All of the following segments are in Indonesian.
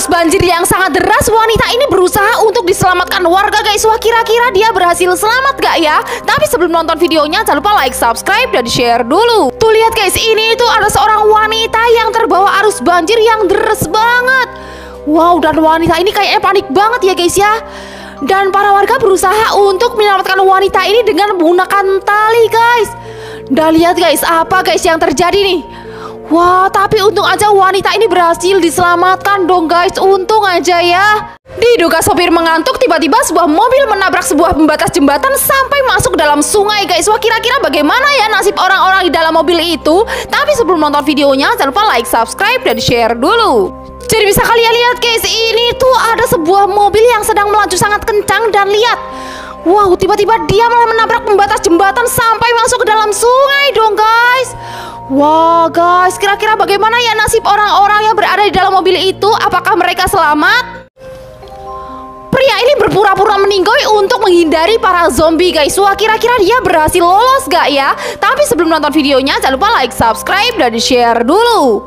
arus banjir yang sangat deras, wanita ini berusaha untuk diselamatkan warga guys. Wah, kira-kira dia berhasil selamat gak ya? Tapi sebelum nonton videonya jangan lupa like, subscribe, dan share dulu. Tuh lihat guys, ini tuh ada seorang wanita yang terbawa arus banjir yang deras banget. Wow, dan wanita ini kayaknya panik banget ya guys ya. Dan para warga berusaha untuk menyelamatkan wanita ini dengan menggunakan tali guys. Dan lihat guys, apa guys yang terjadi nih? Wah, tapi untung aja wanita ini berhasil diselamatkan dong guys. Untung aja ya. Diduga sopir mengantuk, tiba-tiba sebuah mobil menabrak sebuah pembatas jembatan sampai masuk dalam sungai guys. Wah, kira-kira bagaimana ya nasib orang-orang di dalam mobil itu? Tapi sebelum nonton videonya jangan lupa like, subscribe, dan share dulu. Jadi bisa kalian lihat guys, ini tuh ada sebuah mobil yang sedang melaju sangat kencang. Dan lihat, wow, tiba-tiba dia malah menabrak pembatas jembatan sampai masuk ke dalam sungai dong guys. Wah guys, kira-kira bagaimana ya nasib orang-orang yang berada di dalam mobil itu? Apakah mereka selamat? Pria ini berpura-pura meninggoy untuk menghindari para zombie guys. Wah, kira-kira dia berhasil lolos gak ya? Tapi sebelum nonton videonya jangan lupa like, subscribe, dan share dulu.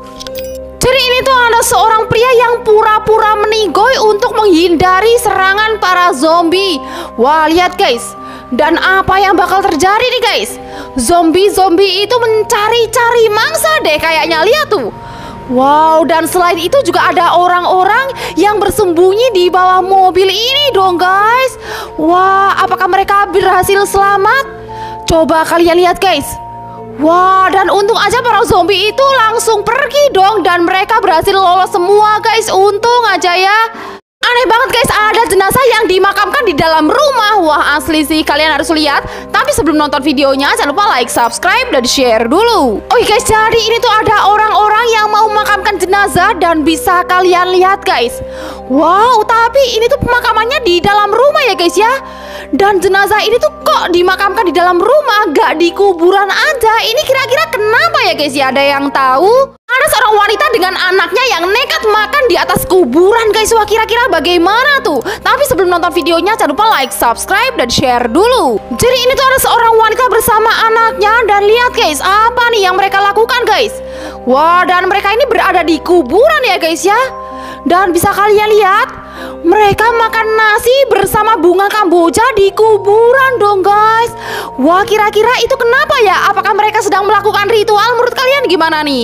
Jadi ini tuh ada seorang pria yang pura-pura meninggoy untuk menghindari serangan para zombie. Wah, lihat guys. Dan apa yang bakal terjadi nih guys? Zombie-zombie itu mencari-cari mangsa deh kayaknya, lihat tuh. Wow, dan selain itu juga ada orang-orang yang bersembunyi di bawah mobil ini dong guys. Wah, apakah mereka berhasil selamat? Coba kalian lihat guys. Wah, dan untung aja para zombie itu langsung pergi dong. Dan mereka berhasil lolos semua guys. Untung aja ya. Aneh banget guys, ada jenazah yang dimakamkan di dalam rumah. Wah, asli sih, kalian harus lihat. Tapi sebelum nonton videonya jangan lupa like, subscribe, dan share dulu. Oke guys, jadi ini tuh ada orang-orang yang mau memakamkan jenazah. Dan bisa kalian lihat guys. Wow, tapi ini tuh pemakamannya di dalam rumah ya guys ya. Dan jenazah ini tuh kok dimakamkan di dalam rumah, gak di kuburan aja. Ini kira-kira kenapa ya guys ya? Ada yang tahu? Ada seorang wanita dengan anaknya yang nekat makan di atas kuburan guys. Wah, kira-kira bagaimana tuh? Tapi sebelum nonton videonya jangan lupa like, subscribe, dan share dulu. Jadi ini tuh ada seorang wanita bersama anaknya. Dan lihat guys, apa nih yang mereka lakukan guys? Wah, dan mereka ini berada di kuburan ya guys ya. Dan bisa kalian lihat, mereka makan nasi bersama bunga kamboja di kuburan dong guys. Wah, kira-kira itu kenapa ya? Apakah mereka sedang melakukan ritual? Menurut kalian gimana nih?